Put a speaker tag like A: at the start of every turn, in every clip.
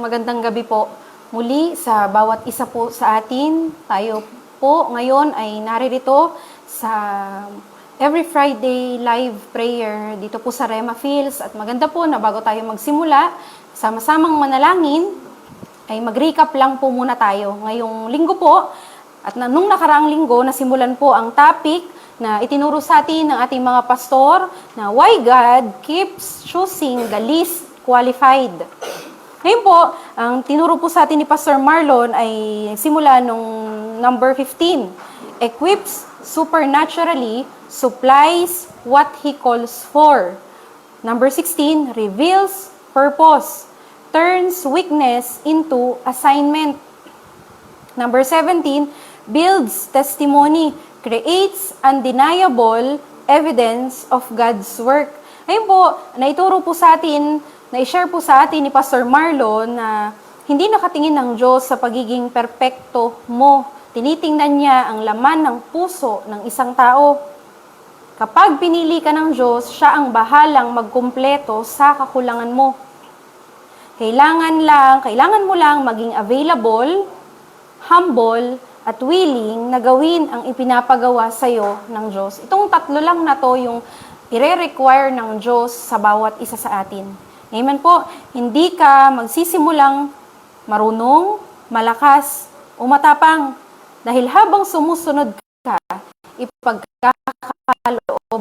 A: magandang gabi po. Muli sa bawat isa po sa atin, tayo po ngayon ay naririto sa every Friday live prayer dito po sa Rema Fields. At maganda po na bago tayo magsimula, sama-samang manalangin, ay mag-recap lang po muna tayo. Ngayong linggo po, at nung nakaraang linggo, nasimulan po ang topic na itinuro sa atin ng ating mga pastor na why God keeps choosing the least qualified. Ngayon po, ang tinuro po sa atin ni Pastor Marlon ay simula nung number 15. Equips supernaturally, supplies what He calls for. Number 16, reveals purpose, turns weakness into assignment. Number 17, builds testimony, creates undeniable evidence of God's work. Ngayon po, naituro po sa atin, na-share po sa atin ni Pastor Marlon na hindi nakatingin ng Diyos sa pagiging perpekto mo. Tinitingnan niya ang laman ng puso ng isang tao. Kapag pinili ka ng Diyos, siya ang bahalang magkumpleto sa kakulangan mo. Kailangan mo lang maging available, humble, at willing na gawin ang ipinapagawa sa iyo ng Diyos. Itong tatlo lang na to yung ire-require ng Diyos sa bawat isa sa atin. Amen po, hindi ka magsisimulang marunong, malakas, o matapang. Dahil habang sumusunod ka, ipagkakaloob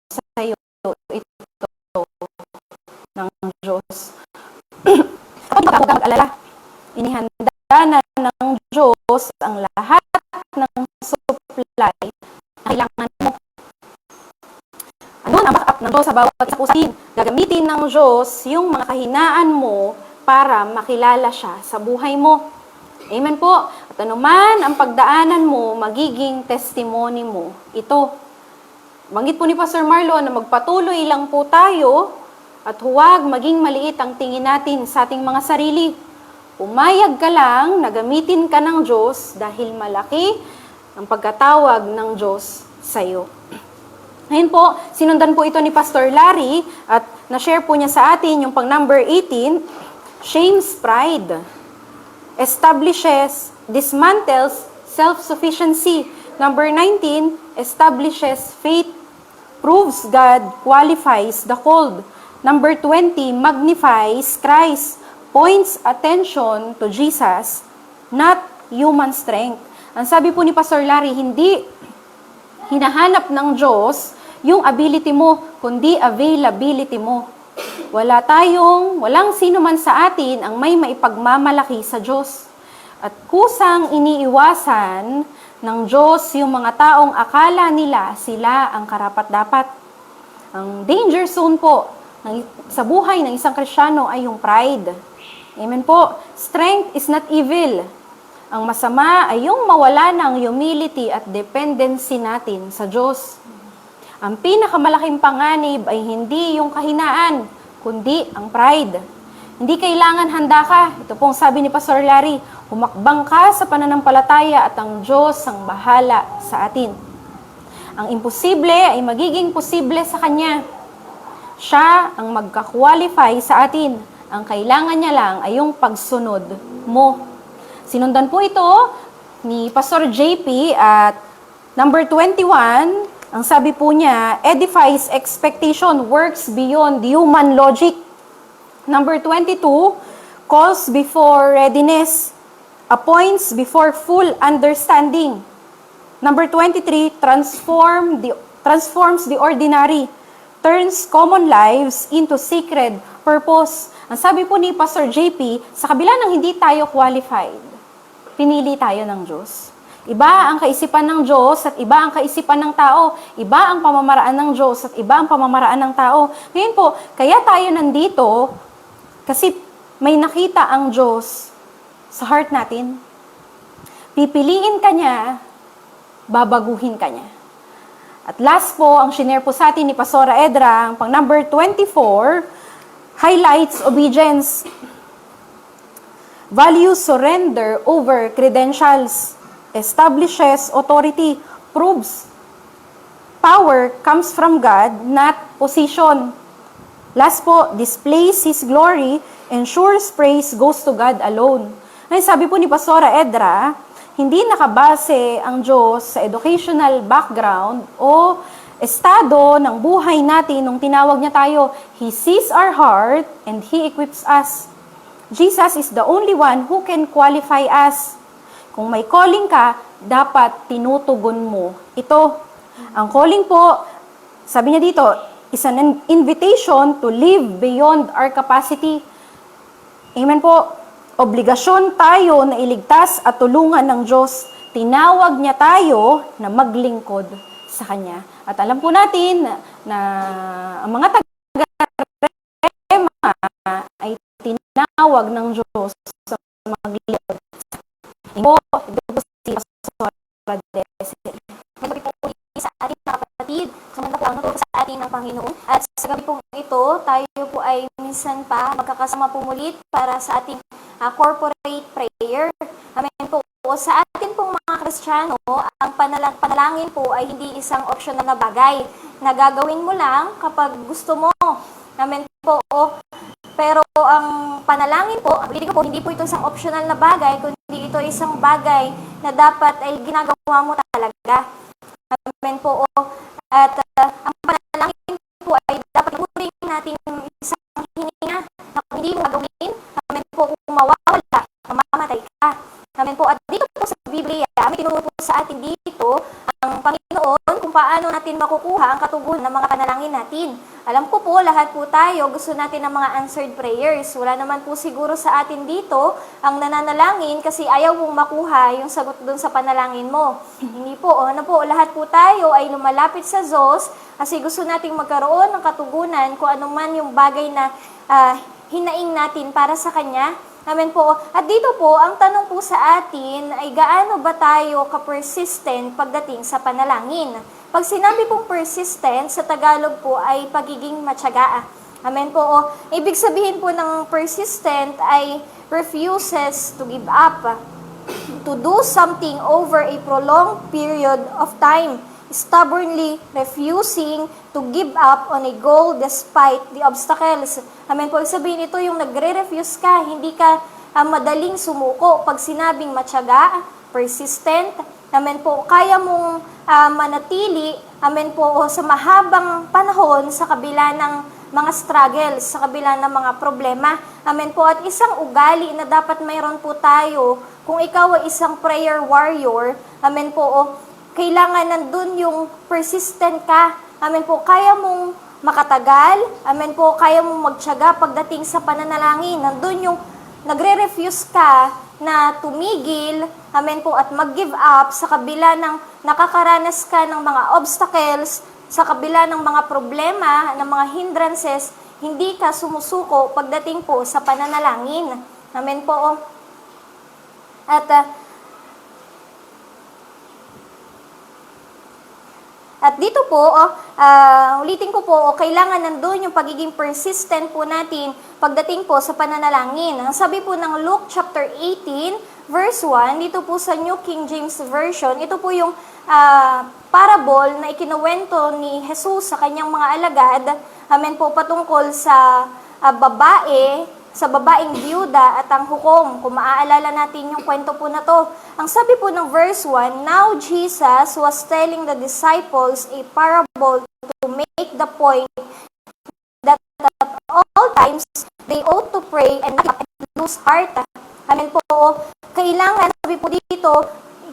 A: sa iyo ito ng Diyos. Huwag ka mag-alala. Inihanda na ng Diyos ang lahat ng supply na kailangan mo. Ano ang backup ng Diyos sa bawat sakusin? Gagamitin ng Diyos yung mga kahinaan mo para makilala siya sa buhay mo. Amen po. At anuman ang pagdaanan mo, magiging testimony mo. Ito. Banggit po ni Pastor Marlon na magpatuloy lang po tayo at huwag maging maliit ang tingin natin sa ating mga sarili. Pumayag ka lang na gamitin ka ng Diyos dahil malaki ang pagkatawag ng Diyos sa iyo. Ngayon po, sinundan po ito ni Pastor Larry at na-share po niya sa atin yung pang number 18, shames pride, establishes, dismantles self-sufficiency. Number 19, establishes faith, proves God qualifies the called. Number 20, magnifies Christ, points attention to Jesus, not human strength. Ang sabi po ni Pastor Larry, hindi hinahanap ng Diyos yung ability mo, kundi availability mo. Walang sino man sa atin ang may maipagmamalaki sa Diyos. At kusang iniiwasan ng Diyos yung mga taong akala nila sila ang karapat-dapat. Ang danger zone po sa buhay ng isang Kristiyano ay yung pride. Amen po. Strength is not evil. Ang masama ay yung mawala ng humility at dependency natin sa Diyos. Ang pinakamalaking panganib ay hindi yung kahinaan, kundi ang pride. Hindi kailangan handa ka. Ito pong sabi ni Pastor Larry, humakbang ka sa pananampalataya at ang Diyos ang bahala sa atin. Ang imposible ay magiging posible sa Kanya. Siya ang magka-qualify sa atin. Ang kailangan niya lang ay yung pagsunod mo. Sinundan po ito ni Pastor JP at number 21, ang sabi po niya, edifies expectation, works beyond human logic. Number 22, calls before readiness, appoints before full understanding. Number 23, transforms the ordinary, turns common lives into sacred purpose. Ang sabi po ni Pastor JP, sa kabila ng hindi tayo qualified, pinili tayo ng Diyos. Iba ang kaisipan ng Diyos at iba ang kaisipan ng tao. Iba ang pamamaraan ng Diyos at iba ang pamamaraan ng tao. Ngayon po, kaya tayo nandito kasi may nakita ang Diyos sa heart natin. Pipiliin ka niya, babaguhin ka niya. At last po, ang shinare po sa atin ni Pastora Edra, ang pang number 24, highlights obedience. Values surrender over credentials. Establishes authority. Proves power comes from God, not position. Last po, displays His glory, ensures praise goes to God alone. Ngayon, sabi po ni Pastora Edra, hindi nakabase ang Diyos sa educational background o estado ng buhay natin nung tinawag niya tayo. He sees our heart and He equips us. Jesus is the only one who can qualify us. Kung may calling ka, dapat tinutugon mo ito. Ang calling po, sabi niya dito, is an invitation to live beyond our capacity. Amen po. Obligasyon tayo na iligtas at tulungan ng Diyos. Tinawag niya tayo na maglingkod sa Kanya. At alam po natin na ang mga taga-rema ay tinawag ng Diyos sa maglingkod. Ito po si Pastora Desel.
B: Gabi po sa ating mga kapatid, sumanda po ang natulog sa ating ng Panginoon. At sa gabi pong ito, tayo po ay minsan pa magkakasama pumulit para sa ating corporate prayer. Amen po. Sa atin pong mga Kristiyano, ang panalangin po ay hindi isang optional na bagay na gagawin mo lang kapag gusto mo. Amen po. Pero ang panalangin po, ko po, hindi po ito isang optional na bagay, kundi ito isang bagay na dapat ay ginagawa mo talaga. Amen po. At ang panalangin po ay dapat inuring natin isang hininga na kung hindi mo gagawin, amen po, kung mawawala, mamamatay ka. Amen po. At dito po sa Biblia, may tinuro po sa atin dito ang Panginoon kung paano natin makukuha ang katugunan ng mga panalangin natin. Alam ko po, lahat po tayo gusto natin ng mga answered prayers. Wala naman po siguro sa atin dito ang nananalangin kasi ayaw mong makuha yung sagot doon sa panalangin mo. Hindi po. Ano po, lahat po tayo ay lumalapit sa Diyos kasi gusto nating magkaroon ng katugunan kung ano man yung bagay na hinaing natin para sa Kanya. Amen po. At dito po, ang tanong po sa atin ay gaano ba tayo ka-persistent pagdating sa panalangin? Pag sinabi pong persistent, sa Tagalog po ay pagiging matyaga. Amen po. Ibig sabihin po ng persistent ay refuses to give up, to do something over a prolonged period of time, stubbornly refusing to give up on a goal despite the obstacles. Amen po. Ibig sabihin ito yung nagre-refuse ka, hindi ka madaling sumuko. Pag sinabing matyaga, persistent, amen po, kaya mong manatili, amen po, sa mahabang panahon sa kabila ng mga struggles, sa kabila ng mga problema. Amen po. At isang ugali na dapat mayroon po tayo, kung ikaw ay isang prayer warrior, amen po, kailangan nandun yung persistent ka. Amen po, kaya mong makatagal, amen po, kaya mong magtiyaga pagdating sa pananalangin. Nandun yung nagre-refuse ka na tumigil, amen po, at mag-give up sa kabila ng nakakaranas ka ng mga obstacles, sa kabila ng mga problema, ng mga hindrances, hindi ka sumusuko pagdating po sa pananalangin. Amen po. At dito po, ulitin ko po, kailangan nandun yung pagiging persistent po natin pagdating po sa pananalangin. Ang sabi po ng Luke chapter 18, verse 1, dito po sa New King James Version, ito po yung parable na ikinuwento ni Jesus sa kanyang mga alagad, amen po, patungkol sa babaeng biyuda at ang hukom. Kung maaalala natin yung kwento po na to. Ang sabi po ng verse 1, Now Jesus was telling the disciples a parable to make the point that at all times they ought to pray and not lose heart. Amen po. Kailangan, sabi po dito,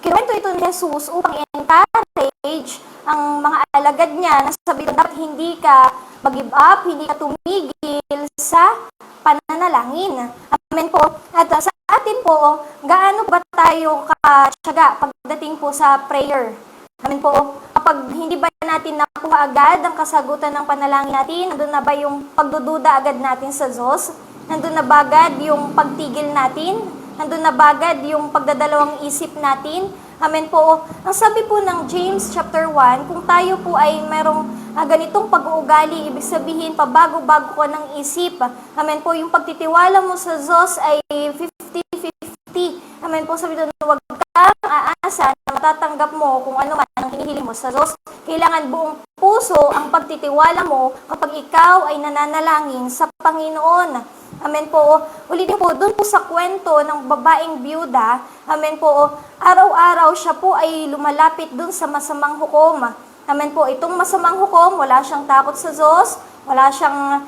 B: kinuwento ito ni Jesus upang encourage ang mga alagad niya na sabi ko, dapat hindi ka mag-give up, hindi ka tumigil sa pananalangin. Amen po. At sa atin po, gaano ba tayo katyaga pagdating po sa prayer? Amen po. Kapag hindi ba natin nakuha agad ang kasagutan ng panalangin natin, nandun na ba yung pagdududa agad natin sa Diyos? Nandun na ba agad yung pagtigil natin? Nandun na ba agad yung pagdadalawang isip natin? Amen po. Ang sabi po ng James chapter 1, kung tayo po ay merong ganitong pag-uugali, ibig sabihin, pabago-bago ko ng isip. Amen po, yung pagtitiwala mo sa Diyos ay 50-50. Amen po, sabi doon, huwag kang aasa na matatanggap mo kung ano man ang hinihiling mo sa Diyos. Kailangan buong puso ang pagtitiwala mo kapag ikaw ay nananalangin sa Panginoon. Amen po. Ulitin po, doon po sa kwento ng babaeng biyuda, amen po, araw-araw siya po ay lumalapit doon sa masamang hukom. Amen po, itong masamang hukom, wala siyang takot sa Diyos, wala siyang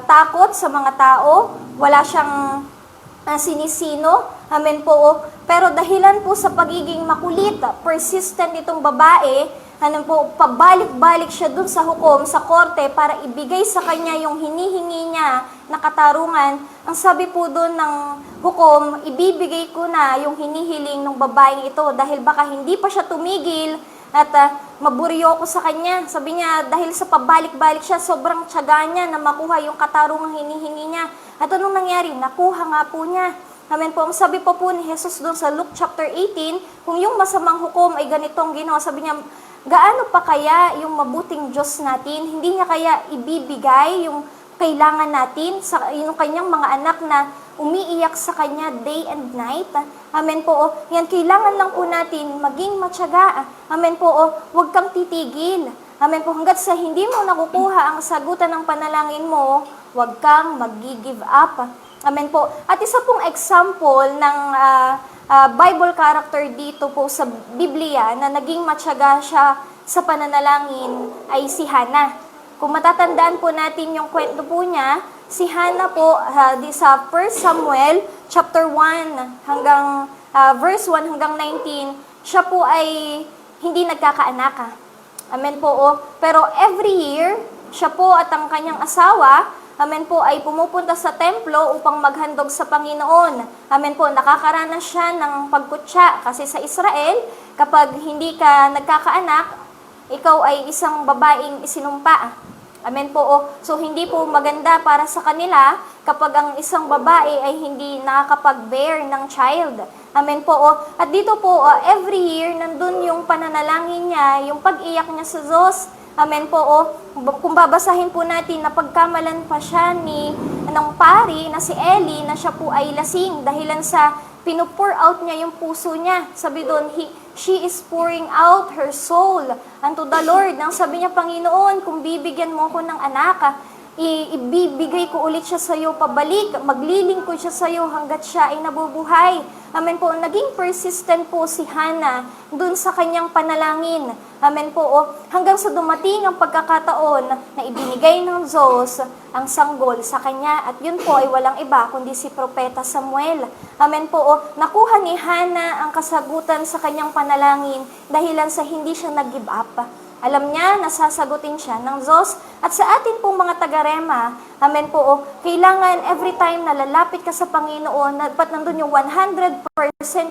B: takot sa mga tao, wala siyang sinisino. Amen po. Pero dahilan po sa pagiging makulit, persistent itong babae, ano po, pabalik-balik siya dun sa hukom, sa korte, para ibigay sa kanya yung hinihingi niya na katarungan. Ang sabi po dun ng hukom, ibibigay ko na yung hinihiling ng babaeng ito dahil baka hindi pa siya tumigil at maburyo ko sa kanya. Sabi niya, dahil sa pabalik-balik siya, sobrang tiyaga niya na makuha yung katarungang hinihingi niya. At anong nangyari? Nakuha nga po niya. Amen po. Ang sabi po ni Jesus doon sa Luke chapter 18, kung yung masamang hukom ay ganitong ginawa, sabi niya, gaano pa kaya yung mabuting Diyos natin? Hindi niya kaya ibibigay yung kailangan natin sa yung kanyang mga anak na umiiyak sa kanya day and night? Amen po. Yan, kailangan lang po natin maging matyaga. Amen po. Huwag kang titigil. Amen po. Hanggat sa hindi mo nakukuha ang sagutan ng panalangin mo, huwag kang mag-give up. Amen po. At isa pong example ng Bible character dito po sa Biblia na naging matyaga siya sa pananalangin ay si Hannah. Kung matatandaan po natin yung kwento po niya, si Hannah po di sa 1 Samuel chapter 1 hanggang verse 1 hanggang 19, siya po ay hindi nagkakaanak. Amen po. Pero every year, siya po at ang kanyang asawa, amen po, ay pumupunta sa templo upang maghandog sa Panginoon. Amen po, nakakaranas siya ng pagkutya. Kasi sa Israel, kapag hindi ka nagkakaanak, ikaw ay isang babaeng isinumpa. Amen po. So, hindi po maganda para sa kanila kapag ang isang babae ay hindi nakakapag-bear ng child. Amen po. At dito po, every year, nandun yung pananalangin niya, yung pag-iyak niya sa Diyos. Amen po. Kung babasahin po natin na pagkamalan pa siya ng pari na si Eli na siya po ay lasing dahilan sa pinupour out niya yung puso niya. Sabi doon, she is pouring out her soul unto the Lord. Nang sabi niya, Panginoon, kung bibigyan mo ko ng anak, ibibigay ko ulit siya sa iyo pabalik, maglilingkod siya sa iyo hanggat siya ay nabubuhay. Amen po. Naging persistent po si Hannah dun sa kanyang panalangin. Amen po. Hanggang sa dumating ang pagkakataon na ibinigay ng Diyos ang sanggol sa kanya. At yun po ay walang iba kundi si Propeta Samuel. Amen po. Nakuha ni Hannah ang kasagutan sa kanyang panalangin dahilan sa hindi siya nag-give up. Alam niya na sasagutin siya ng Diyos. At sa atin pong mga taga-Rema, amen po, kailangan every time na lalapit ka sa Panginoon, dapat nandun yung 100%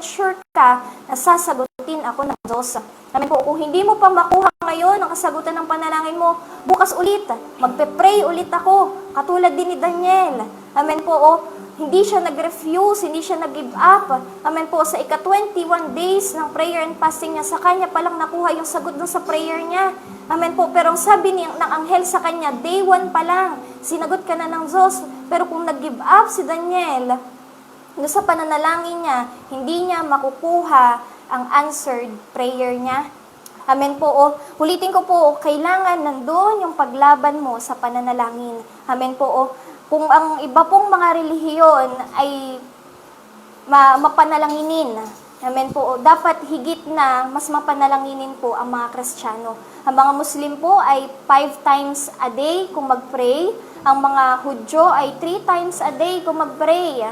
B: sure ka na sasagutin ako ng Diyos. Amen po, kung hindi mo pa makuha ngayon ang kasagutan ng panalangin mo, bukas ulit, magpe-pray ulit ako, katulad din ni Daniel. Amen po, hindi siya nag-refuse, hindi siya nag-give up. Amen po, sa ika-21 days ng prayer and fasting niya, sa kanya palang nakuha yung sagot dun sa prayer niya. Amen po, pero ang sabi ng anghel sa kanya, day 1 pa lang, sinagot ka na ng Diyos. Pero kung nag-give up si Daniel, no, sa pananalangin niya, hindi niya makukuha ang answered prayer niya. Amen po. Ulitin ko po, kailangan nandun yung paglaban mo sa pananalangin. Amen po. Kung ang iba pong mga relihiyon ay mapanalanginin, amen po, dapat higit na mas mapanalanginin po ang mga Kristiyano. Ang mga Muslim po ay 5 times a day kung mag-pray. Ang mga Hudyo ay 3 times a day kung mag-pray.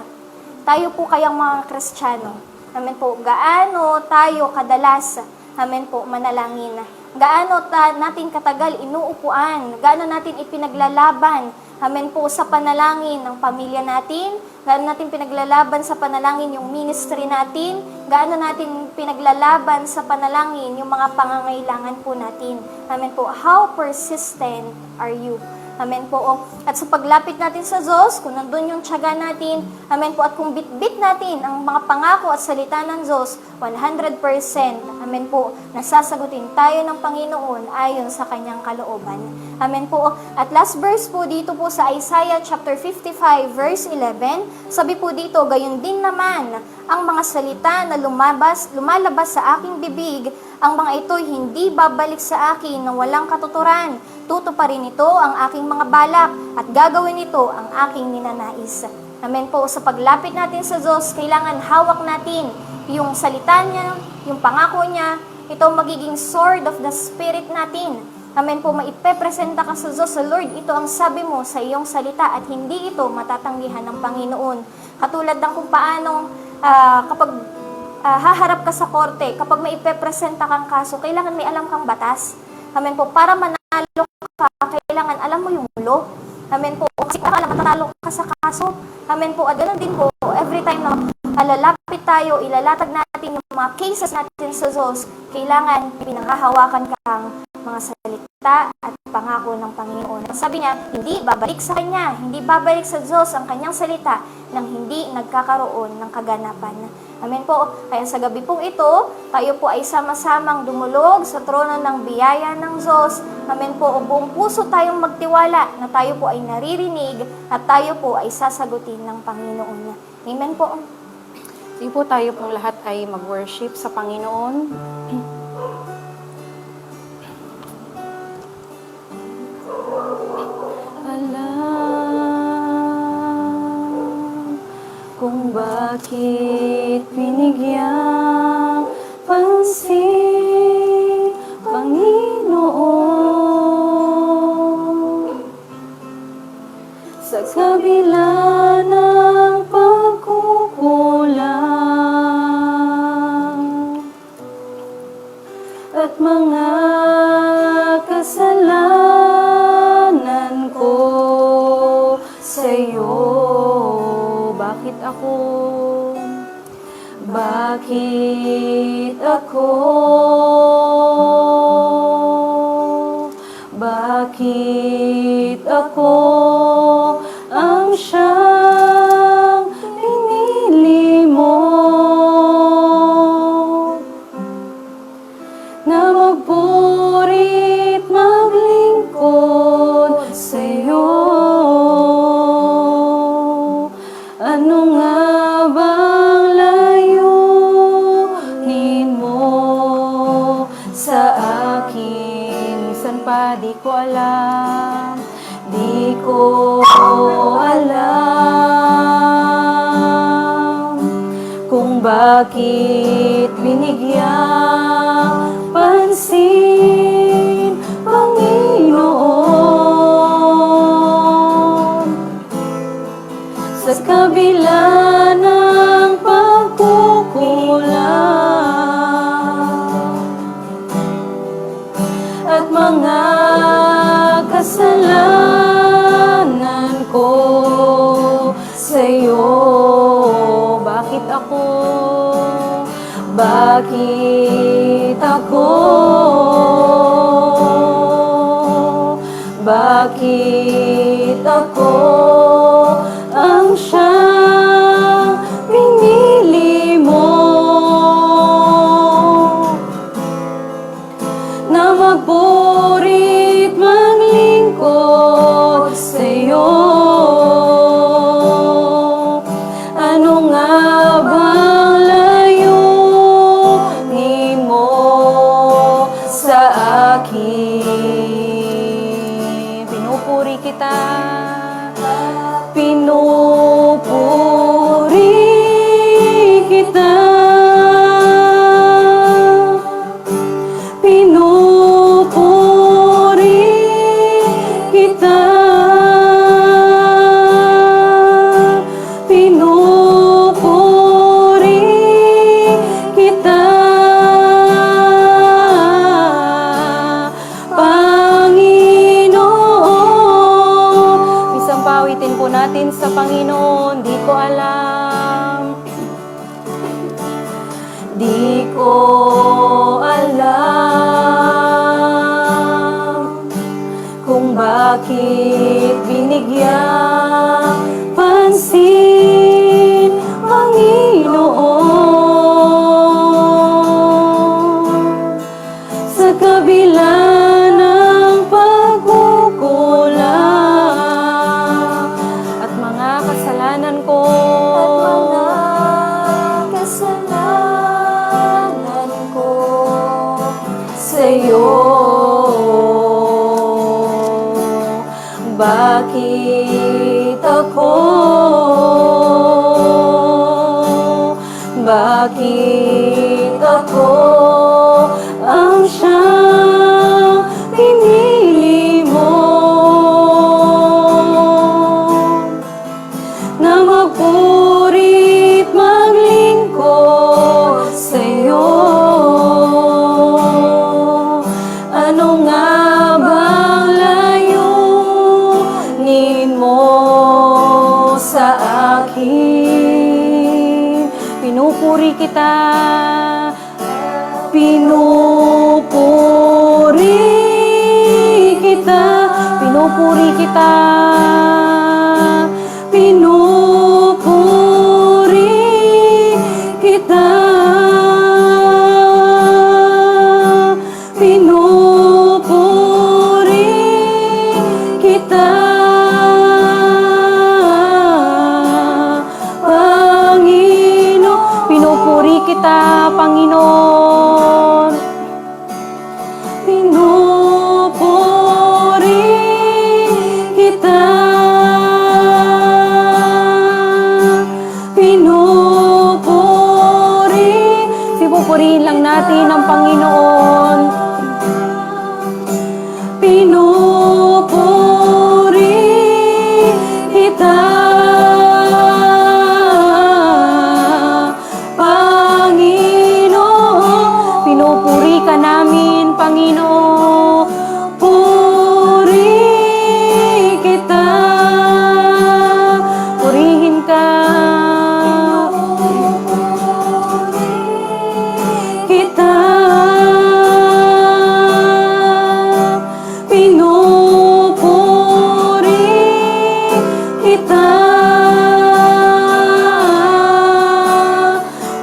B: Tayo po kayang mga Kristiyano. Amen po. Gaano tayo kadalas, amen po, manalangin? Gaano natin katagal inuupuan? Gaano natin ipinaglalaban, amen po, sa panalangin ng pamilya natin? Gaano natin pinaglalaban sa panalangin yung ministry natin? Gaano natin pinaglalaban sa panalangin yung mga pangangailangan po natin? Amen po. How persistent are you? Amen po. At sa paglapit natin sa Diyos, kung nandun yung tiyaga natin, amen po, at kung bitbit natin ang mga pangako at salita ng Diyos, 100%, amen po, nasasagutin tayo ng Panginoon ayon sa kanyang kalooban. Amen po. At last verse po dito po sa Isaiah chapter 55 verse 11, sabi po dito, gayon din naman ang mga salita na lumalabas sa aking bibig, ang mga ito hindi babalik sa akin na walang katuturan, tutuparin ito ang aking mga balak at gagawin ito ang aking ninanais. Amen po. Sa paglapit natin sa Diyos, kailangan hawak natin yung salita niya, yung pangako niya, ito magiging sword of the Spirit natin. Amen po, maipepresenta ka sa Diyos, sa Lord, ito ang sabi mo sa iyong salita at hindi ito matatanggihan ng Panginoon. Katulad ng kung paanong kapag haharap ka sa korte, kapag maipepresenta kang kaso, kailangan may alam kang batas. Amen po, para manalo ka, kailangan alam mo yung law. Amen po, kasi kung alam, matatalo ka sa kaso. Amen po, at ganoon din po, every time na lalapit tayo, ilalatag natin yung mga cases natin sa Diyos, kailangan pinanghahawakan kang mga salita at pangako ng Panginoon. Sabi niya, hindi babalik sa Kanya, hindi babalik sa Diyos ang Kanyang salita nang hindi nagkakaroon ng kaganapan. Amen po. Kaya sa gabi pong ito, tayo po ay sama-samang dumulog sa trono ng biyaya ng Diyos. Amen po. O buong puso tayong magtiwala na tayo po ay naririnig at tayo po ay sasagutin ng Panginoon niya. Amen po.
A: Sige po, tayo pong lahat ay mag-worship sa Panginoon. Alam kung bakit binigyang pansin, Panginoon, sa kabila ng pagkukulang at mga kasalanan ko sa'yo. Bakit ako? Bakit ako? Bakit ako ang siyang pinili mo na magpurit, maglingkod sa'yo? Ano nga bang layunin mo sa akin? Minsan pa di ko alam, di ko alam kung bakit binigyang pansin, Panginoon, sa kabila ng pagkukulang at mga kasalanan ko sa'yo. Bakit ako? Bakit ako? Bakit ako ang siyang pinili mo na magpurit, maglingkod sa'yo? Ano nga bang layunin mo sa akin? Pinupuri kita, pinupuri kita, pinupuri kita, pinupuri kita, Panginoon. Isang pawitin po natin sa Panginoon. Di ko alam, di ko alam kung bakit binigyang pansin, Panginoon, sa kabila ng pagkukulang at mga kasalanan ko. Sa'yo. Bakit ako? Bakit ako ang siyang pinili mo na magpuri't maglingkod sa'yo? Ano nga bang layunin mo sa akin? Pinupuri kita, pinupuri kita, pinupuri kita, pinupuri kita, pinupuri kita, Panginoon. Pinupuri kita, Panginoon. Pinupuri kita, pinupuri. Pinupurihin lang natin ang Panginoon. Pinupuri kita, Panginoon. Pinupuri ka namin, Panginoon. Puri kita, purihin ka. Kita, pinupuri kita,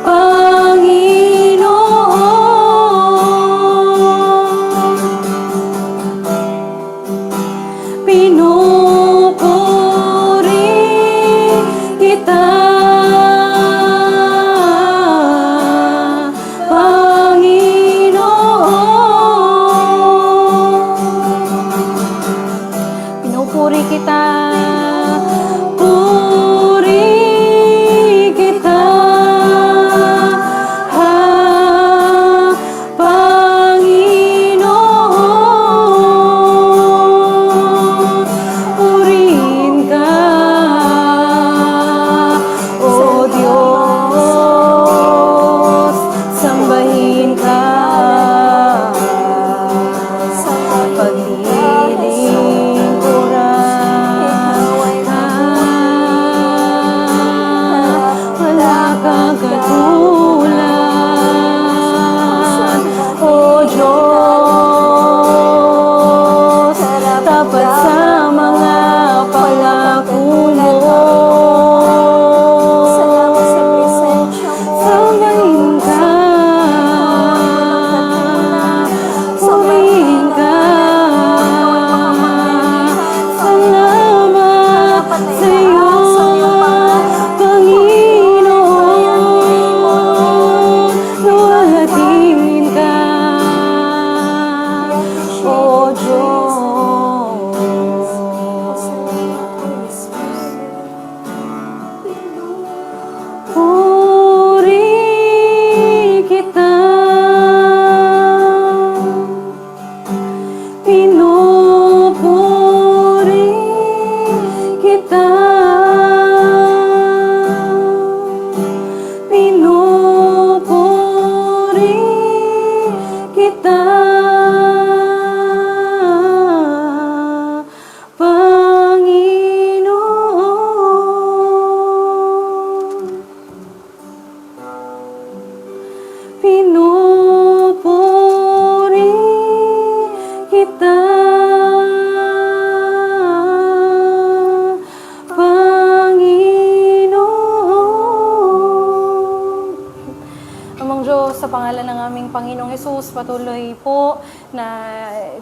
A: Panginoon. Pinupuri kita, Panginoon. Pinupuri kita, puri kita, ha, Panginoon. Purihin ka, O Diyos, sambahin ka. Paglilingkuran ka, wala kang katulad, O Diyos, tapat sa mga pangako mo. Sambahin ka, purihin ka. Salamat sa'yo, Panginoon. Luwalhatiin ka, O Diyos. Puri kita, pinupuri kita, pinupuri kita, Panginoon. Pinupuri kita, Panginoon. Amang Diyos, sa pangalan ng aming Panginoong Hesus, patuloy po na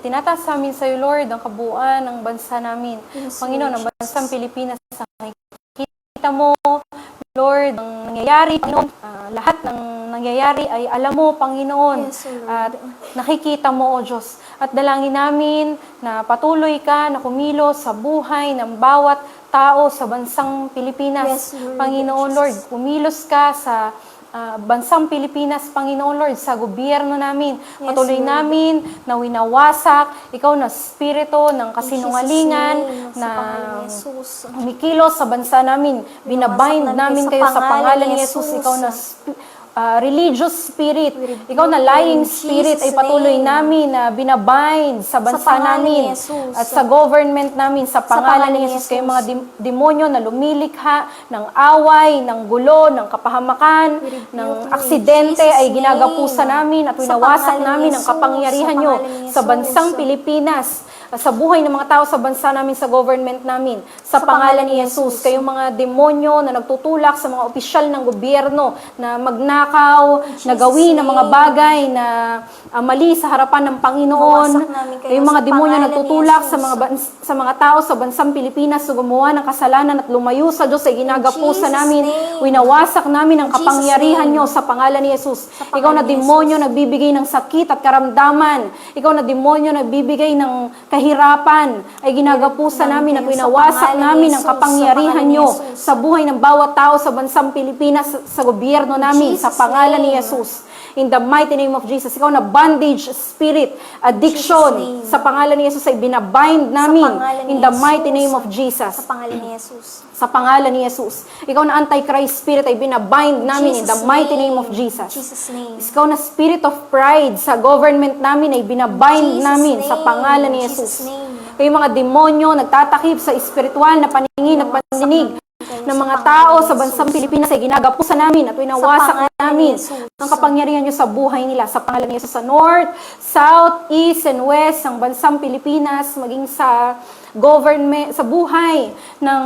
A: tinataas sa amin sa iyo, Lord, ang kabuuan ng bansa namin.
B: Yes,
A: Panginoon, ang
B: Lord
A: bansang Pilipinas, nakikita mo, Lord, ang nangyayari, Panginoon, lahat ng nangyayari ay alam mo, Panginoon.
B: Yes, Lord.
A: At nakikita mo, O Diyos. At dalangin namin na patuloy ka na kumilos sa buhay ng bawat tao sa bansang Pilipinas.
B: Yes, Lord.
A: Panginoon Lord, kumilos ka sa bansang Pilipinas, Panginoon Lord, sa gobyerno namin. Patuloy
B: Lord.
A: namin na winawasak, ikaw na spirito ng kasinungalingan,
B: In Jesus' name,
A: na
B: sa pangalan ni Jesus.
A: umikilos sa bansa namin. Binabind namin kayo sa pangalan ni Jesus. Ikaw na religious spirit, ikaw na lying spirit, ay patuloy namin na binabind sa bansa namin at sa government namin, sa pangalan ni Jesus. Kayo mga demonyo na lumilikha ng away, ng gulo, ng kapahamakan, ng aksidente ay ginagapusa namin at winawasak namin ang kapangyarihan nyo sa bansang Pilipinas, sa buhay ng mga tao sa bansa namin, sa government namin, sa pangalan ni Jesus. Kayong mga demonyo na nagtutulak sa mga opisyal ng gobyerno na magnakaw, na gawin ng mga bagay na mali sa harapan ng Panginoon. Kayong mga demonyo na nagtutulak sa mga tao sa bansang Pilipinas na gumawa ng kasalanan at lumayo sa Diyos ay ginagapusa namin. Winawasak namin ang kapangyarihan nyo sa pangalan ni Jesus. Ikaw na demonyo nagbibigay ng sakit at karamdaman. Ikaw na demonyo nagbibigay ng kahirapan ay ginagapusa namin at winawasak namin ang kapangyarihan nyo sa buhay ng bawat tao sa bansang Pilipinas, sa gobyerno namin, sa pangalan ni Jesus. In the mighty name of Jesus, ikaw na bondage spirit, addiction, sa pangalan ni Jesus ay binabind namin. In the mighty name of Jesus.
B: Sa pangalan ni Jesus.
A: Sa pangalan ni Jesus. Ikaw na antichrist spirit ay binabind namin in the mighty name of Jesus.
B: Jesus' name.
A: Ikaw na spirit of pride sa government namin ay binabind namin sa pangalan ni Jesus. Kayo mga demonyo nagtatakip sa espiritual na paningin at pandinig ng mga tao sa bansang Pilipinas ay ginagapusa namin at winawasak namin ang kapangyarihan nyo sa buhay nila. Sa pangalan ni Jesus, sa North, South, East, and West ng bansang Pilipinas, maging sa government, sa buhay ng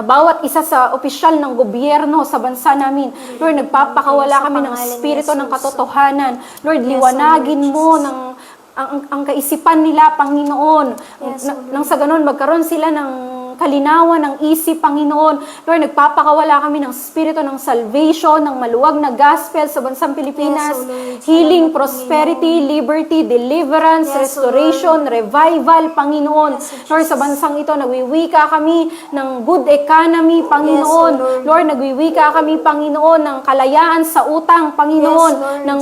A: bawat isa sa opisyal ng gobyerno sa bansa namin. Lord, nagpapakawala kami ng spirito ng katotohanan. Lord, liwanagin mo ng ang kaisipan nila, Panginoon. Nang sa ganun, magkaroon sila ng kalinawan ng isip, Panginoon. Lord, nagpapakawala kami ng spirito ng salvation, ng maluwag na gospel sa bansang Pilipinas. Healing, prosperity, liberty, deliverance, restoration, revival, Panginoon. Lord, sa bansang ito, nagwiwika kami ng good economy, Panginoon. Lord, nagwiwika kami, Panginoon, ng kalayaan sa utang, Panginoon, ng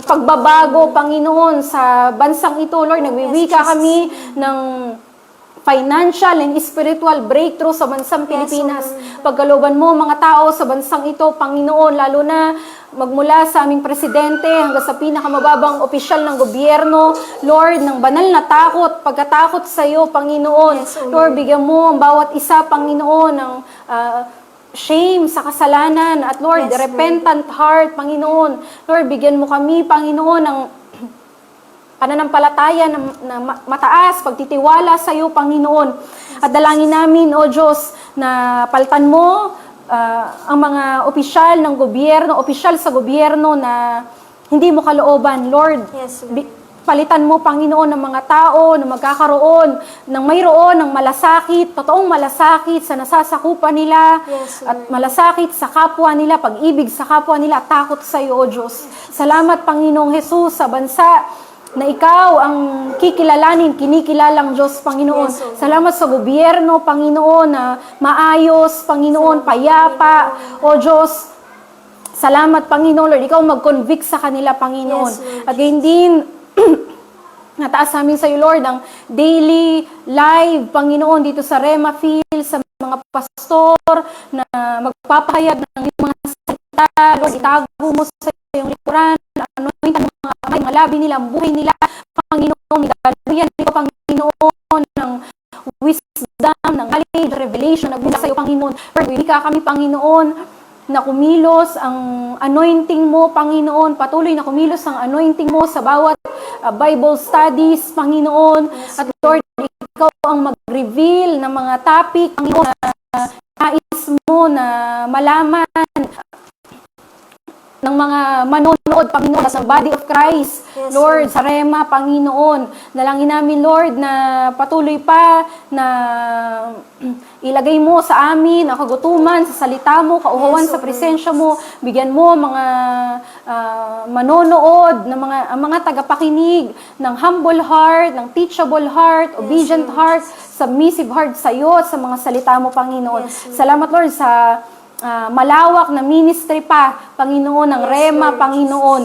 A: pagbabago, Panginoon, sa bansang ito. Lord, nagwiwika kami ng financial and spiritual breakthrough sa bansang Pilipinas. Pagkalooban mo mga tao sa bansang ito, Panginoon, lalo na magmula sa aming presidente hanggang sa pinakamababang opisyal ng gobyerno, Lord, ng banal na takot, pagkatakot sa iyo, Panginoon. Lord, bigyan mo ang bawat isa, Panginoon, ng shame sa kasalanan at Lord, repentant heart, Panginoon. Lord, bigyan mo kami, Panginoon, ng pananampalataya na mataas, pagtitiwala sa iyo, Panginoon. At dalangin namin, O Diyos, na palitan mo ang mga opisyal ng gobyerno, opisyal sa gobyerno na hindi mo kalooban. Lord, palitan mo, Panginoon, ng mga tao na magkakaroon ng mayroon ng malasakit, totoong malasakit sa nasasakupan nila, at malasakit sa kapwa nila, pag-ibig sa kapwa nila, takot sa iyo, O Diyos. Salamat, Panginoong Jesus, sa bansa na ikaw ang kikilalanin, kinikilalang Diyos, Panginoon. Salamat sa gobyerno, Panginoon, na maayos, Panginoon, payapa. O Diyos, salamat, Panginoon, Lord. Ikaw mag-convict sa kanila, Panginoon. At gayon din, nataas namin sa iyo, Lord, ang daily live, Panginoon, dito sa Rema Field, sa mga pastor na magpapahayag ng mga salita. Lord, itago mo sa iyong likuran, anointan mga kamay, mga labi nila, ang buhay nila, Panginoon, igaluyan nito, Panginoon, ng wisdom, ng knowledge, revelation, nagbunta sa iyo, Panginoon. Lord, wika kami, Panginoon, na kumilos ang anointing mo, Panginoon, patuloy na kumilos ang anointing mo sa bawat Bible studies, Panginoon. At Lord, ikaw ang mag-reveal ng mga topic, Panginoon, na nais mo na malaman ng mga manonood, Panginoon, sa body of Christ.
B: Yes,
A: Lord, sa Rema, Panginoon, dalangin namin, Lord, na patuloy pa na ilagay mo sa amin ang kagutuman sa salita mo, kauhawan
B: Yes,
A: sa
B: Lord.
A: presensya mo, bigyan mo mga manonood, ang mga tagapakinig ng humble heart, ng teachable heart, obedient
B: Lord.
A: heart, submissive heart sa iyo at sa mga salita mo, Panginoon.
B: Yes, Lord.
A: Salamat, Lord, sa malawak na ministry pa, Panginoon, ng
B: Yes,
A: Rema,
B: Lord
A: Panginoon.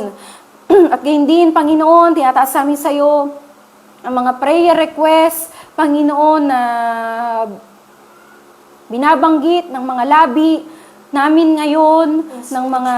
A: At gayon din, Panginoon, tinataas namin sa iyo ang mga prayer requests, Panginoon, na binabanggit ng mga labi namin ngayon, ng mga,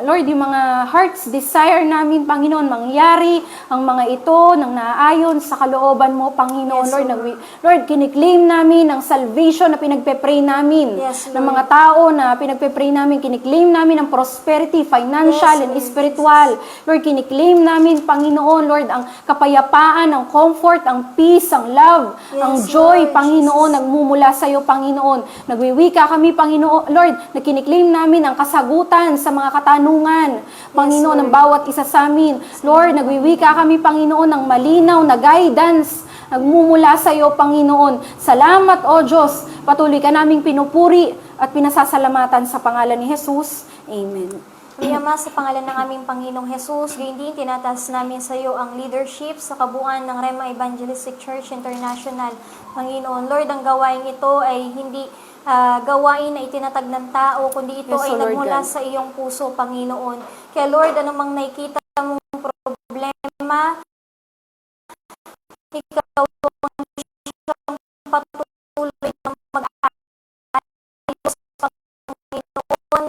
A: Lord, yung mga heart's desire namin, Panginoon, mangyari ang mga ito nang naaayon sa kalooban mo, Panginoon.
B: Yes,
A: Lord,
B: Lord.
A: Lord, kiniklaim namin ang salvation na pinagpe-pray namin.
B: Yes,
A: ng
B: Lord.
A: mga tao na pinagpe-pray namin, kiniklaim namin ang prosperity, financial
B: Yes,
A: and
B: Lord.
A: spiritual. Lord, kiniklaim namin, Panginoon, Lord, ang kapayapaan, ang comfort, ang peace, ang love,
B: Yes,
A: ang joy,
B: Lord
A: Panginoon,
B: Jesus.
A: nagmumula sa iyo, Panginoon. Nagwiwika kami, Panginoon, Lord, na kiniklaim namin ang kasagutan sa mga katanungan, Panginoon, ng
B: Lord.
A: bawat isa sa amin. Lord, nagwiwika kami, Panginoon, ng malinaw na guidance, nagmumula sa iyo, Panginoon. Salamat, O Diyos. Patuloy ka naming pinupuri at pinasasalamatan sa pangalan ni Jesus. Amen.
B: Kami, Ama, sa pangalan ng aming Panginoong Jesus, gayon din tinataas namin sa iyo ang leadership sa kabuuan ng Rema Evangelistic Church International. Panginoon, Lord, ang gawain ito ay hindi gawain na itinatag ng tao, kundi ito
A: Yes,
B: ay
A: O Lord
B: nagmula
A: God.
B: sa iyong puso, Panginoon. Kaya Lord, anumang nakikita mong problema, ikaw ang patuloy na mag-ayos, Panginoon.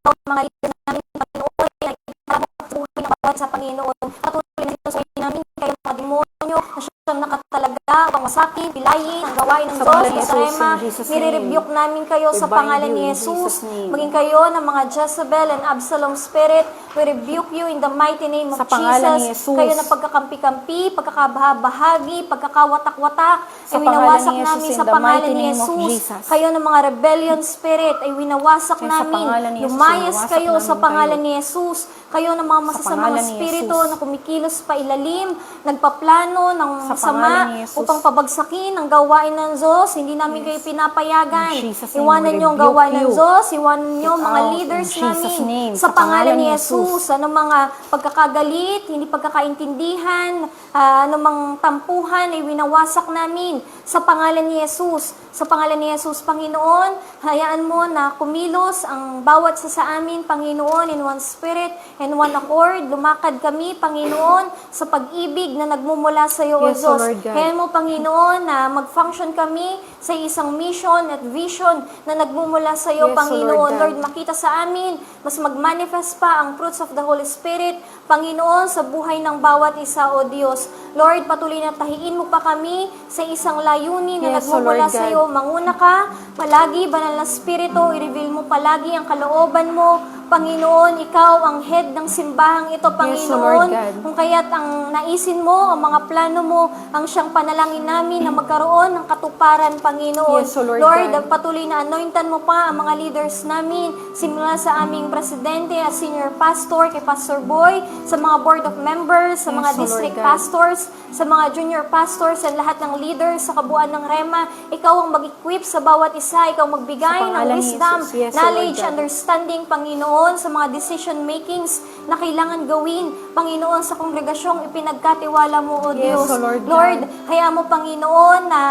B: Ang mga leader namin, Panginoon, ay patuloy na bawat sa Panginoon. Patuloy na sinusuwi namin kayo mga demonyo na siyang nakatalaga, pamasakin, pilayin, ang gawain ng
A: Sa
B: Diyos,
A: pangalan ni
B: sa
A: Jesus,
B: Rema.
A: in Jesus' name.
B: Nire-rebuke namin kayo
A: We
B: sa
A: bind
B: pangalan
A: you
B: ni
A: in
B: Jesus.
A: Jesus' name.
B: Maging kayo ng mga Jezebel and Absalom spirit. We rebuke you in the mighty name of
A: Sa pangalan ni
B: Jesus.
A: Jesus.
B: Kayo na pagkakampi-kampi, pagkakabahagi, pagkakawatak-watak,
A: Sa
B: ay
A: pangalan
B: winawasak
A: ni Jesus,
B: namin
A: in
B: sa
A: the
B: pangalan
A: mighty
B: ni
A: name of
B: Jesus.
A: Jesus.
B: Kayo ng mga rebellion spirit, ay winawasak
A: Yes, sa
B: namin.
A: pangalan ni Jesus,
B: Lumayas
A: winawasak
B: kayo sa
A: namin
B: pangalan
A: kayo.
B: ni Jesus. Kayo ng mga masasamang
A: pangalan ni
B: espiritu
A: Jesus.
B: na kumikilos pa ilalim, nagpaplano ng
A: Sa pangalan
B: sama
A: ni Jesus.
B: upang pabagsakin ang gawain ng Diyos. Hindi namin kayo pinapayagan.
A: In Jesus' name,
B: Iwanan
A: we
B: niyo ang
A: rebuke
B: gawain ng
A: you.
B: Diyos. Iwanan niyo ang
A: Get
B: mga
A: out
B: leaders
A: in Jesus'
B: namin.
A: name.
B: Sa
A: Sa
B: pangalan ni
A: pangalan ni
B: Jesus. Anong mga pagkakagalit, hindi pagkakaintindihan, anumang tampuhan ay winawasak namin sa pangalan ni Jesus. Sa pangalan ni Jesus, Panginoon, hayaan mo na kumilos ang bawat sa amin, Panginoon, in one spirit and one accord. Lumakad kami, Panginoon, sa pag-ibig na nagmumula sa iyo,
A: Yes,
B: O
A: O
B: Diyos.
A: Lord God.
B: Hayaan mo, Panginoon, na mag-function kami sa isang mission at vision na nagmumula sa iyo,
A: Yes, O
B: Panginoon.
A: Lord God.
B: Lord, makita sa amin, mas mag-manifest pa ang fruits of the Holy Spirit, Panginoon, sa buhay ng bawat isa, O Diyos. Lord, patuloy na tahiin mo pa kami sa isang layunin na
A: Yes, O
B: nagmumula
A: Lord
B: sa
A: God.
B: iyo. Manguna ka, palagi, banal na Espiritu, i-reveal mo palagi ang kalooban mo. Panginoon, ikaw ang head ng simbahang ito,
A: Yes, O Lord
B: Panginoon.
A: God.
B: Kung kaya't ang naisin mo, ang mga plano mo, ang siyang panalangin namin na magkaroon ng katuparan, Panginoon.
A: Yes, O Lord
B: Lord,
A: God.
B: patuloy na anointan mo pa ang mga leaders namin, simula sa aming presidente at senior pastor, kay Pastor Boy, sa mga board of members, sa
A: Yes,
B: mga
A: O Lord
B: district
A: God.
B: pastors, sa mga junior pastors, and lahat ng leaders sa kabuuan ng Rema. Ikaw ang mag-equip sa bawat isa, ikaw magbigay ng
A: Sa pangalan ni
B: wisdom,
A: Jesus. Yes, O
B: knowledge,
A: Lord God.
B: understanding, Panginoon, sa mga decision makings na kailangan gawin, Panginoon, sa kongregasyong ipinagkatiwala mo, O
A: Yes,
B: Diyos.
A: O Lord God.
B: Lord, hayaan mo, Panginoon, na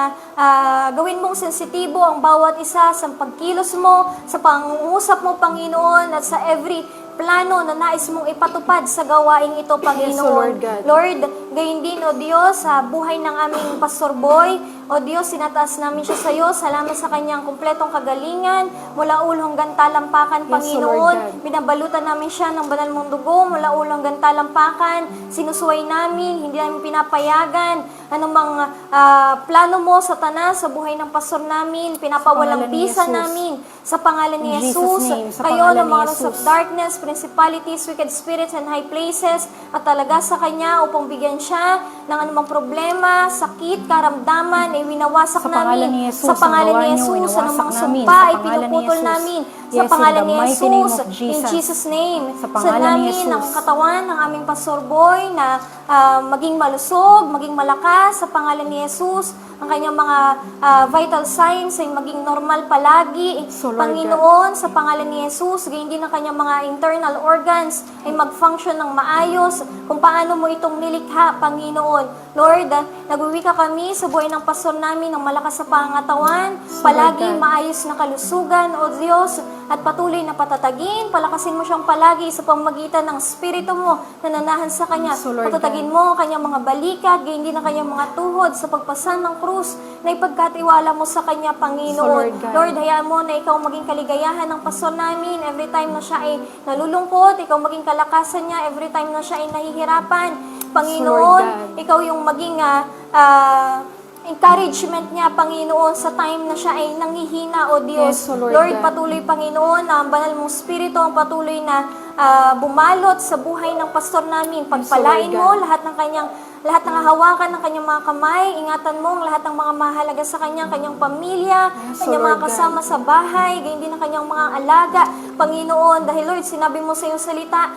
B: gawin mong sensitibo ang bawat isa sa pagkilos mo, sa pangungusap mo, Panginoon, at sa every plano na nais mong ipatupad sa gawaing ito, Panginoon.
A: Yes, O Lord God.
B: Lord, gayon din, O Diyos, sa buhay ng aming Pastor Boy, O Diyos, sinataas namin siya sa iyo. Salamat sa kanyang kumpletong kagalingan, mula ulo hanggang talampakan,
A: Yes, O Lord
B: Panginoon.
A: God.
B: Binabalutan namin siya ng banal mong dugo, mula ulo hanggang talampakan. Sinusuway namin, hindi namin pinapayagan. Anumang plano mo, Satanas, sa buhay ng pastor namin, pinapawalang
A: Sa pangalan ni
B: bisa
A: Jesus.
B: namin. Sa pangalan ni
A: In Jesus'
B: Jesus,
A: name, sa
B: kayo
A: pangalan
B: ng
A: ni
B: mga rulers of
A: Jesus.
B: darkness, principalities, wicked spirits, and high places, at talaga sa Kanya upang bigyan siya ng anumang problema, sakit, karamdaman, ay winawasak
A: Sa pangalan
B: namin.
A: ni Jesus,
B: Sa pangalan
A: ang
B: ni
A: gawa niyo,
B: Jesus,
A: winawasak
B: anumang
A: namin.
B: sumpa
A: Sa
B: ay
A: pangalan ni
B: pinuputol
A: Jesus.
B: namin. Sa
A: Yes,
B: pangalan
A: in the
B: ni
A: mighty name
B: Jesus,
A: of Jesus.
B: in Jesus' name.
A: Sa pangalan ni
B: namin ang
A: Jesus.
B: katawan ng aming Pastor Boy na maging malusog, maging malakas sa pangalan ni Jesus. Ang kanyang mga vital signs ay maging normal palagi.
A: So, Lord
B: Panginoon, sa pangalan ni Jesus, gayon din ang kanyang mga internal organs ay mag-function ng maayos kung paano mo itong nilikha, Panginoon. Lord, nagwiwika kami sa buhay ng pastor namin ng malakas sa pangatawan, palagi
A: Lord God.
B: maayos na kalusugan, O Diyos, at patuloy na patatagin, palakasin mo siyang palagi sa pamamagitan ng Espiritu mo na nanahan sa kanya.
A: So, Lord
B: Patatagin mo ang kanyang mga balikat, gayon din ang kanyang mga tuhod sa pagpasan ng krus na ipagkatiwala mo sa kanya, Panginoon.
A: So, Lord God.
B: Lord, hayaan mo na ikaw maging kaligayahan ng pastor namin every time na siya ay nalulungkot, ikaw maging kalakasan niya every time na siya ay nahihirapan. Panginoon,
A: So, Lord God.
B: ikaw yung maging encouragement niya, Panginoon, sa time na siya ay nanghihina, O Diyos.
A: Yes, O Lord
B: Lord,
A: God.
B: patuloy, Panginoon, na ang banal mong Espiritu ang patuloy na bumalot sa buhay ng pastor namin. Pagpalain
A: Yes, O
B: mo
A: Lord God.
B: lahat ng hawakan ng kanyang mga kamay. Ingatan mo ang lahat ng mga mahalaga sa kanyang pamilya,
A: Yes, O
B: kanyang mga
A: Lord God.
B: kasama sa bahay, gayon din ang kanyang mga alaga. Panginoon, dahil Lord, sinabi mo sa iyong salita,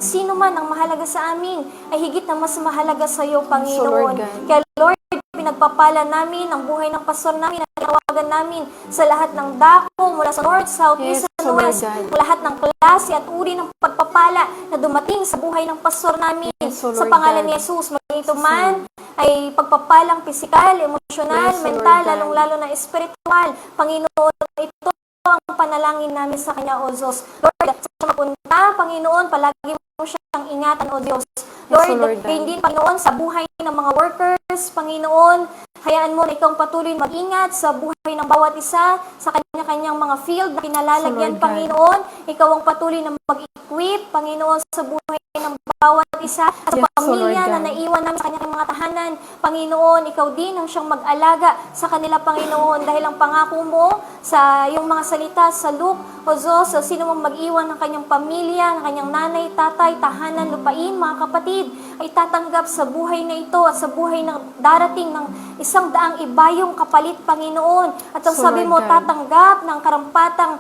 B: sino man ang mahalaga sa amin, ay higit na mas mahalaga sa iyo, Panginoon.
A: Lord God.
B: Kaya Lord, pinagpapala namin ang buhay ng pastor namin at tinawagan namin sa lahat ng dako mula sa North, South,
A: Yes,
B: East, and
A: O Lord
B: West,
A: God.
B: lahat ng klase at uri ng pagpapala na dumating sa buhay ng pastor namin.
A: Yes, O
B: Sa
A: Lord
B: pangalan
A: God.
B: ni Jesus, maging ito man ay pagpapalang pisikal, emosyonal,
A: Yes, O Lord
B: mental,
A: God.
B: lalong-lalo na espiritual. Panginoon, ito ang panalangin namin sa Kanya, O Diyos. Lord, sa siya mapunta, Panginoon, palagi mo siyang ingatan, O Diyos. Lord,
A: Yes, O Lord God.
B: hindi, Panginoon, sa buhay ng mga workers, Panginoon, hayaan mo na ikaw patuloy mag-ingat sa buhay ng bawat isa, sa kanya-kanyang mga field na pinalalagyan,
A: So, Lord God.
B: Panginoon. Ikaw ang patuloy na mag-equip, Panginoon, sa buhay ng bawat isa, at sa
A: Yes, O
B: pamilya
A: Lord
B: na
A: God.
B: naiwan namin sa kanyang mga tahanan. Panginoon, ikaw din ang siyang mag-alaga sa kanila, Panginoon, dahil ang pangako mo sa iyong mga salita sa Luke, O Diyos, sa sino mang mag-iwan ng kanyang pamilya, ng kanyang nanay, tatay, tahanan, lupain, mga kapatid, ay tatanggap sa buhay na ito at sa buhay na darating ng 100 ibayong kapalit, Panginoon. At ang
A: So,
B: sabi
A: Lord
B: mo,
A: God.
B: tatanggap ng karampatang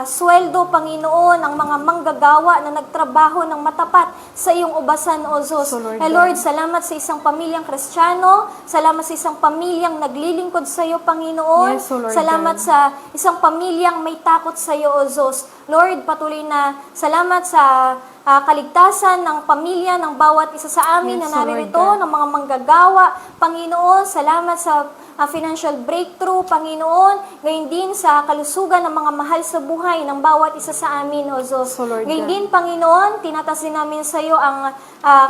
B: sweldo, Panginoon, ang mga manggagawa na nagtrabaho ng matapat sa iyong ubasan, O Diyos.
A: So, Lord
B: Lord,
A: God.
B: salamat sa isang pamilyang Kristiyano, salamat sa isang pamilyang naglilingkod sa iyo, Panginoon.
A: Yes, O Lord
B: Salamat
A: God.
B: sa isang pamilyang may takot sa iyo, O Diyos. Lord, patuloy na salamat sa kaligtasan ng pamilya ng bawat isa sa amin
A: Yes,
B: na
A: O Lord
B: naririto,
A: God.
B: ng mga manggagawa. Panginoon, salamat sa financial breakthrough, Panginoon. Ngayon din sa kalusugan ng mga mahal sa buhay ng bawat isa sa amin, O Diyos.
A: So, Lord
B: Ngayon
A: God.
B: din, Panginoon, tinatas din namin sa iyo ang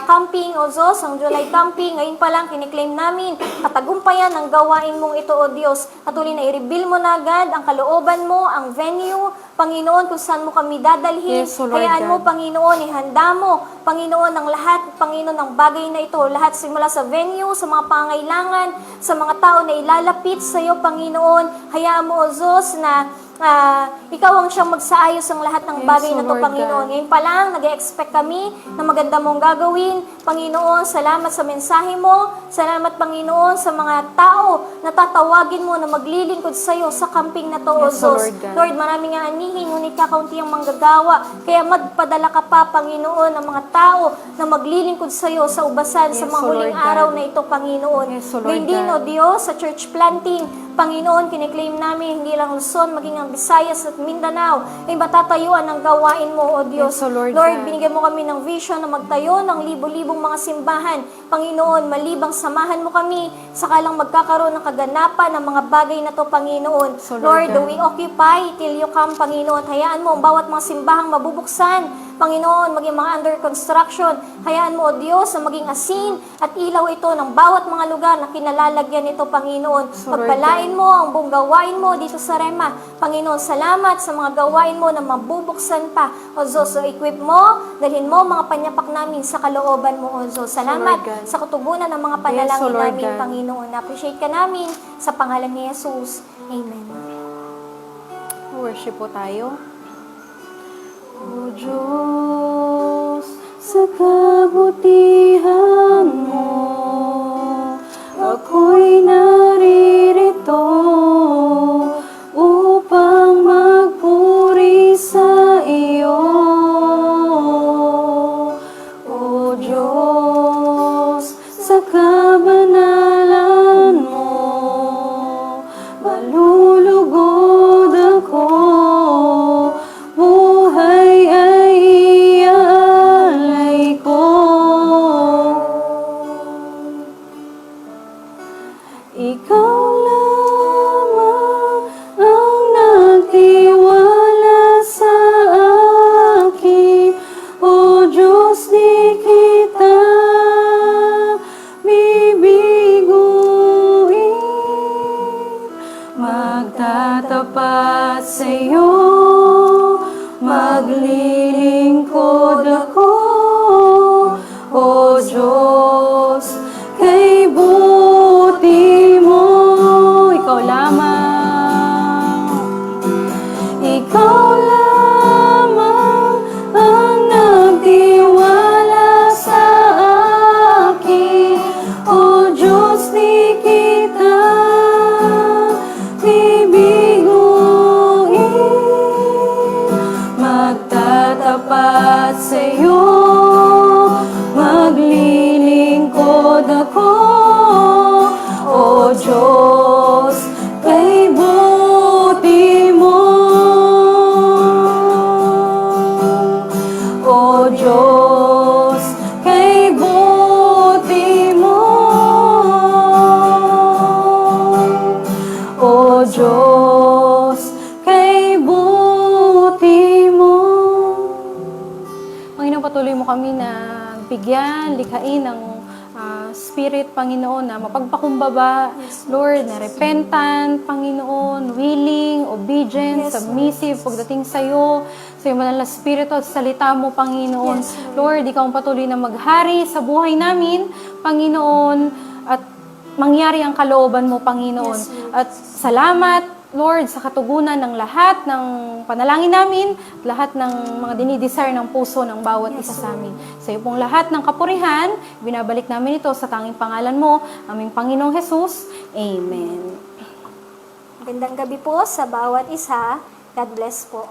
B: camping, O Diyos, ang July camping. Ngayon pa lang, kiniklaim namin, katagumpayan ang gawain mong ito, O Diyos. Patuloy na i-reveal mo na agad ang kalooban mo, ang venue, Panginoon, kung saan mo kami dadalhin.
A: Yes, O Lord
B: Hayaan mo,
A: God.
B: Panginoon, ihanda mo, Panginoon, ang lahat, Panginoon, ng bagay na ito. Lahat simula sa venue, sa mga pangailangan, sa mga tao na ilalapit sa iyo, Panginoon. Hayaan mo, O Diyos, na ikaw ang siyang magsaayos ang lahat ng
A: Yes,
B: bagay
A: O
B: na ito,
A: Lord
B: Panginoon.
A: God.
B: Ngayon pa lang, nag-expect kami na maganda mong gagawin. Panginoon, salamat sa mensahe mo. Salamat, Panginoon, sa mga tao na tatawagin mo na maglilingkod sa iyo sa camping na to, O
A: Yes, O
B: Diyos.
A: Lord God.
B: Lord, maraming nga anihin, ngunit kakaunti ang manggagawa. Kaya magpadala ka pa, Panginoon, ng mga tao na maglilingkod sa iyo sa ubasan sa
A: Yes,
B: mga
A: O
B: huling
A: Lord God.
B: araw na ito, Panginoon.
A: Yes, O Lord
B: Ngayon din, O
A: God.
B: Diyos, sa church planting, Panginoon, kiniklaim namin hindi lang Luzon, maging ang Visayas at Mindanao ay matatayuan ng gawain mo, O Diyos.
A: Yes, O Lord God.
B: binigyan mo kami ng vision na magtayo ng libo-libong mga simbahan. Panginoon, malibang samahan mo kami, sakalang magkakaroon ng kaganapan ng mga bagay na to, Panginoon.
A: So,
B: Lord,
A: Lord God.
B: we occupy till you come, Panginoon. Hayaan mo ang bawat mga simbahang mabubuksan, Panginoon, maging mga under construction. Hayaan mo, O Diyos, na maging asin at ilaw ito ng bawat mga lugar na kinalalagyan nito, Panginoon.
A: So, Lord
B: Pagpalain mo ang buong gawain mo dito sa Rema. Panginoon, salamat sa mga gawain mo na mabubuksan pa. O Diyos, so equip mo, dalhin mo mga panyapak namin sa kalooban mo, O Diyos. Salamat
A: Lord God.
B: sa katugunan ng mga
A: Yes,
B: panalangin
A: O Lord
B: namin,
A: God.
B: Panginoon. Appreciate ka namin sa pangalan ni Jesus. Amen.
A: Worship po tayo. O Diyos, sa kabutihan mo, ako'y naririto upang magpuri Diyos, sa kabanalan mo, malulugod ako, buhay ay iaalay ko. Ikaw lamang ang nagtiwala sa akin, O Diyos, di kita bibiguin. Magtatapat sa'yo, maglilingkod ako, O Diyos, kay buti mo. Ikaw lamang, ikaw lamang ang nagtiwala sa akin, O Diyos, di kita bibiguin. Magtatapat sa'yo, maglilingkod ako, O Diyos, kay buti mo. O Diyos, kay buti mo. O Diyos, kay buti mo. Panginoon, patuloy mo kami na bigyan, likhain ng Spirit, Panginoon, na mapagpakumbaba, Lord, na repentant, Panginoon, willing, obedient, submissive, pagdating sa iyo banal na Espiritu at salita mo, Panginoon. Lord, ikaw ang patuloy na maghari sa buhay namin, Panginoon, at mangyari ang kalooban mo, Panginoon. At salamat, Lord, sa katugunan ng lahat ng panalangin namin, lahat ng mga dinidesire ng puso ng bawat isa sa amin. Sa iyo pong lahat ng kapurihan, binabalik namin ito sa tanging pangalan mo, aming Panginoong Jesus. Amen.
B: Magandang gabi po sa bawat isa. God bless po.